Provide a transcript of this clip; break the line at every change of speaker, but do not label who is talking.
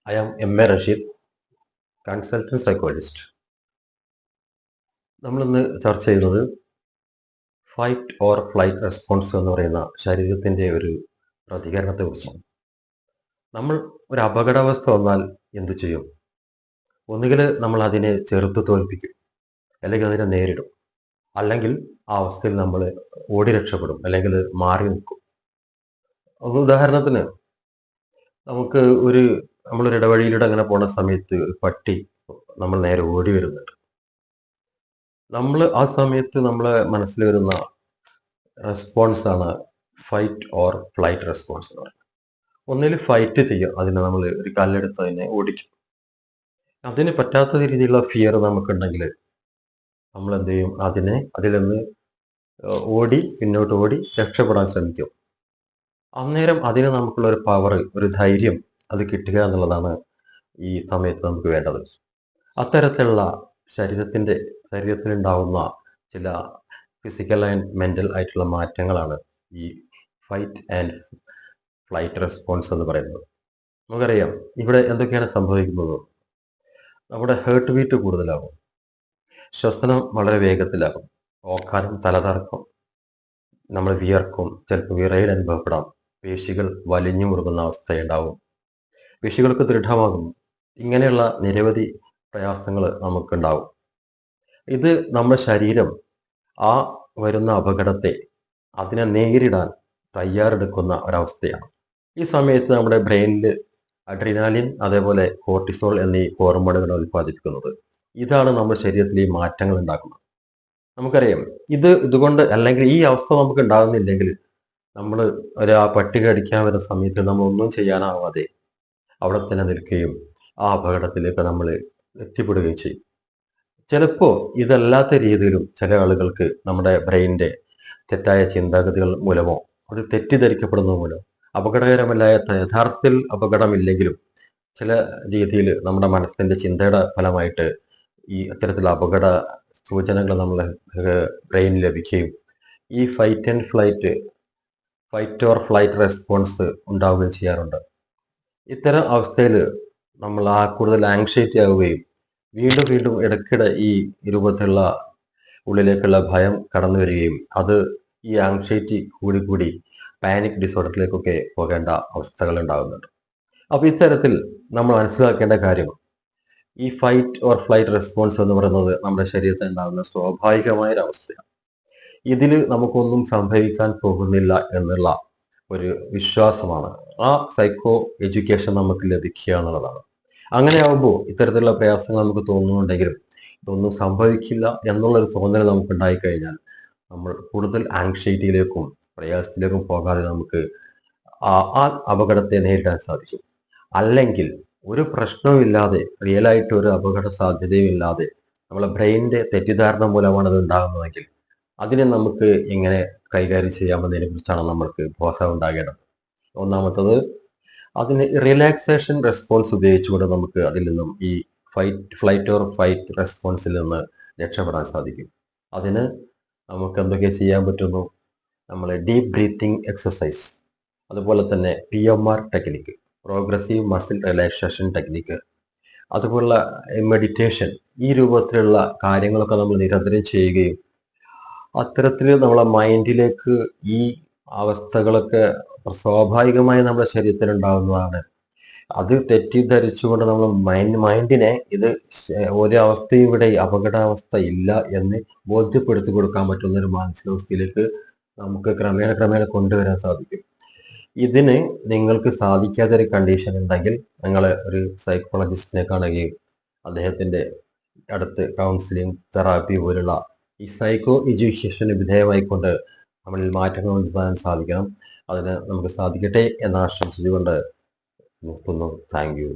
I am M.A. Rashid, consultant psychologist. നമ്മളിന്ന് ചർച്ച ചെയ്യുന്നത് ഫൈറ്റ് ഓർ ഫ്ലൈറ്റ് റെസ്പോൺസ് എന്ന് പറയുന്ന ശരീരത്തിൻ്റെ ഒരു പ്രതികരണത്തെക്കുറിച്ചാണ്. നമ്മൾ ഒരു അപകടാവസ്ഥ വന്നാൽ എന്തു ചെയ്യും? ഒന്നുകിൽ നമ്മൾ അതിനെ ചെറുത്ത് തോൽപ്പിക്കും, അല്ലെങ്കിൽ അതിനെ നേരിടും, അല്ലെങ്കിൽ ആ അവസ്ഥയിൽ നമ്മൾ ഓടി രക്ഷപ്പെടും, അല്ലെങ്കിൽ മാറി നിൽക്കും. ഉദാഹരണത്തിന് നമുക്ക് നമ്മളൊരു ഇടവഴിയിലൂടെ അങ്ങനെ പോണ സമയത്ത് ഒരു പട്ടി നമ്മൾ നേരെ ഓടി വരുന്നുണ്ട്. നമ്മൾ ആ സമയത്ത് നമ്മളെ മനസ്സിൽ വരുന്ന റെസ്പോൺസ് ആണ് ഫൈറ്റ് ഓർ ഫ്ലൈറ്റ് റെസ്പോൺസ് എന്ന് പറയുന്നത്. ഒന്നിൽ ഫൈറ്റ് ചെയ്യും, അതിനെ നമ്മൾ ഒരു കല്ലെടുത്ത് അതിനെ ഓടിക്കും. അതിന് പറ്റാത്ത രീതിയിലുള്ള ഫിയർ നമുക്കുണ്ടെങ്കിൽ നമ്മൾ എന്ത് ചെയ്യും? അതിൽ നിന്ന് പിന്നോട്ട് ഓടി രക്ഷപ്പെടാൻ ശ്രമിക്കും. അന്നേരം അതിന് നമുക്കുള്ള ഒരു പവർ, ഒരു ധൈര്യം അത് കിട്ടുക എന്നുള്ളതാണ് ഈ സമയത്ത് നമുക്ക് വേണ്ടത്. അത്തരത്തിലുള്ള ശരീരത്തിലുണ്ടാവുന്ന ചില ഫിസിക്കൽ ആൻഡ് മെൻ്റൽ ആയിട്ടുള്ള മാറ്റങ്ങളാണ് ഈ ഫൈറ്റ് ആൻഡ് ഫ്ലൈറ്റ് റെസ്പോൺസ് എന്ന് പറയുന്നത്. നമുക്കറിയാം ഇവിടെ എന്തൊക്കെയാണ് സംഭവിക്കുന്നത്. നമ്മുടെ ഹേർട്ട് ബീറ്റ് കൂടുതലാകും, ശ്വസനം വളരെ വേഗത്തിലാകും, ഓക്കാനം, തലകറക്കം, നമ്മൾ വിയർക്കും, ചിലപ്പോൾ വിറയൽ അനുഭവപ്പെടാം, പേശികൾ വലിഞ്ഞു മുറുകുന്ന അവസ്ഥയുണ്ടാവും, പേശികൾക്ക് ദൃഢമാകും. ഇങ്ങനെയുള്ള നിരവധി പ്രയാസങ്ങൾ നമുക്കുണ്ടാവും. ഇത് നമ്മുടെ ശരീരം ആ വരുന്ന അപകടത്തെ അതിനെ നേരിടാൻ തയ്യാറെടുക്കുന്ന ഒരവസ്ഥയാണ്. ഈ സമയത്ത് നമ്മുടെ ബ്രെയിനിൽ അഡ്രിനാലിൻ, അതേപോലെ കോർട്ടിസോൾ എന്നീ ഹോർമോണുകൾ ഉൽപ്പാദിപ്പിക്കുന്നത്. ഇതാണ് നമ്മുടെ ശരീരത്തിൽ ഈ മാറ്റങ്ങൾ ഉണ്ടാക്കുന്നത്. നമുക്കറിയാം ഇതുകൊണ്ട്, അല്ലെങ്കിൽ ഈ അവസ്ഥ നമുക്ക് ഉണ്ടാകുന്നില്ലെങ്കിൽ നമ്മൾ ആ പട്ടി കടിക്കാൻ വരുന്ന സമയത്ത് നമ്മൾ ഒന്നും ചെയ്യാനാവാതെ അവിടെ തന്നെ നിൽക്കുകയും ആ അപകടത്തിലേക്ക് നമ്മൾ എത്തിപ്പെടുകയും ചെയ്യും. ചിലപ്പോൾ ഇതല്ലാത്ത രീതിയിലും ചില ആളുകൾക്ക് നമ്മുടെ ബ്രെയിനിന്റെ തെറ്റായ ചിന്താഗതികൾ മൂലമോ അത് തെറ്റിദ്ധരിക്കപ്പെടുന്നത് മൂലം അപകടകരമല്ലാത്ത, യഥാർത്ഥത്തിൽ അപകടമില്ലെങ്കിലും ചില രീതിയിൽ നമ്മുടെ മനസ്സിന്റെ ചിന്തയുടെ ഫലമായിട്ട് ഈ അത്തരത്തിലുള്ള അപകട സൂചനകൾ നമ്മളെ ബ്രെയിനിൽ ലഭിക്കുകയും ഈ ഫൈറ്റ് ഓർ ഫ്ലൈറ്റ് റെസ്പോൺസ് ഉണ്ടാവുകയും ചെയ്യാറുണ്ട്. ഇത്തരം അവസ്ഥയിൽ നമ്മൾ കൂടുതൽ ആങ്ഷൈറ്റി ആവുകയും വീണ്ടും ഇടയ്ക്കിടെ ഈ രൂപത്തിലുള്ള ഉള്ളിലേക്കുള്ള ഭയം കടന്നു വരികയും അത് ഈ ആങ്ഷൈറ്റി കൂടി പാനിക് ഡിസോർഡറിലേക്കൊക്കെ പോകേണ്ട അവസ്ഥകൾ ഉണ്ടാകുന്നുണ്ട്. അപ്പോൾ ഇത്തരത്തിൽ നമ്മൾ മനസ്സിലാക്കേണ്ട കാര്യം, ഈ ഫൈറ്റ് ഓർ ഫ്ലൈറ്റ് റെസ്പോൺസ് എന്ന് പറയുന്നത് നമ്മുടെ ശരീരത്തിൽ ഉണ്ടാകുന്ന സ്വാഭാവികമായൊരവസ്ഥയാണ്. ഇതിൽ നമുക്കൊന്നും സംഭവിക്കാൻ പോകുന്നില്ല എന്നുള്ള ഒരു വിശ്വാസമാണ് ആ സൈക്കോ എഡ്യൂക്കേഷൻ നമുക്ക് ലഭിക്കുക എന്നുള്ളതാണ്. അങ്ങനെ ആകുമ്പോൾ ഇത്തരത്തിലുള്ള പ്രയാസങ്ങൾ നമുക്ക് തോന്നുന്നുണ്ടെങ്കിലും ഇതൊന്നും സംഭവിക്കില്ല എന്നുള്ളൊരു തോന്നൽ നമുക്ക് ഉണ്ടായിക്കഴിഞ്ഞാൽ നമ്മൾ കൂടുതൽ ആങ്ഷൈറ്റിയിലേക്കും പ്രയാസത്തിലേക്കും പോകാതെ നമുക്ക് ആ അപകടത്തെ നേരിടാൻ സാധിക്കും. അല്ലെങ്കിൽ ഒരു പ്രശ്നവുമില്ലാതെ, റിയലായിട്ട് ഒരു അപകട സാധ്യതയും ഇല്ലാതെ നമ്മളെ ബ്രെയിനിന്റെ തെറ്റിദ്ധാരണ മൂലമാണ് അത് ഉണ്ടാകുന്നതെങ്കിൽ അതിനെ നമുക്ക് എങ്ങനെ കൈകാര്യം ചെയ്യാമെന്നതിനെ കുറിച്ചാണ് നമ്മൾക്ക് ബോധം ഉണ്ടാകേണ്ടത്. ഒന്നാമത്തത്, അതിന് റിലാക്സേഷൻ റെസ്പോൺസ് ഉപയോഗിച്ചുകൊണ്ട് നമുക്ക് അതിൽ നിന്നും ഈ ഫ്ലൈറ്റ് ഓർ ഫൈറ്റ് റെസ്പോൺസിൽ നിന്ന് രക്ഷപ്പെടാൻ സാധിക്കും. അതിന് നമുക്ക് എന്തൊക്കെ ചെയ്യാൻ പറ്റുന്നു? നമ്മൾ ഡീപ്പ് ബ്രീത്തിങ് എക്സസൈസ്, അതുപോലെ തന്നെ PMR technique, progressive muscle relaxation technique, അതുപോലുള്ള മെഡിറ്റേഷൻ, ഈ രൂപത്തിലുള്ള കാര്യങ്ങളൊക്കെ നമ്മൾ നിരന്തരം ചെയ്യുകയും അത്തരത്തിൽ നമ്മളെ മൈൻഡിലേക്ക് ഈ അവസ്ഥകളൊക്കെ സ്വാഭാവികമായി നമ്മുടെ ശരീരത്തിൽ ഉണ്ടാകുന്നതാണ്. അത് തെറ്റിദ്ധരിച്ചുകൊണ്ട് നമ്മൾ മൈൻഡിനെ ഒരു അവസ്ഥയും ഇവിടെ അപകടാവസ്ഥ ഇല്ല എന്ന് ബോധ്യപ്പെടുത്തി കൊടുക്കാൻ പറ്റുന്ന ഒരു മാനസികാവസ്ഥയിലേക്ക് നമുക്ക് ക്രമേണ കൊണ്ടുവരാൻ സാധിക്കും. ഇതിന് നിങ്ങൾക്ക് സാധിക്കാത്ത ഒരു കണ്ടീഷൻ ഉണ്ടെങ്കിൽ നിങ്ങൾ ഒരു സൈക്കോളജിസ്റ്റിനെ കാണുകയും അദ്ദേഹത്തിന്റെ അടുത്ത് കൗൺസിലിംഗ്, തെറാപ്പി പോലുള്ള ഈ സൈക്കോ എഡ്യൂക്കേഷന് വിധേയമായിക്കൊണ്ട് നമ്മളിൽ മാറ്റങ്ങൾ വരുത്താൻ സാധിക്കണം. അതിന് നമുക്ക് സാധിക്കട്ടെ എന്ന് ആശംസിച്ചുകൊണ്ട് നിർത്തുന്നു. Thank you.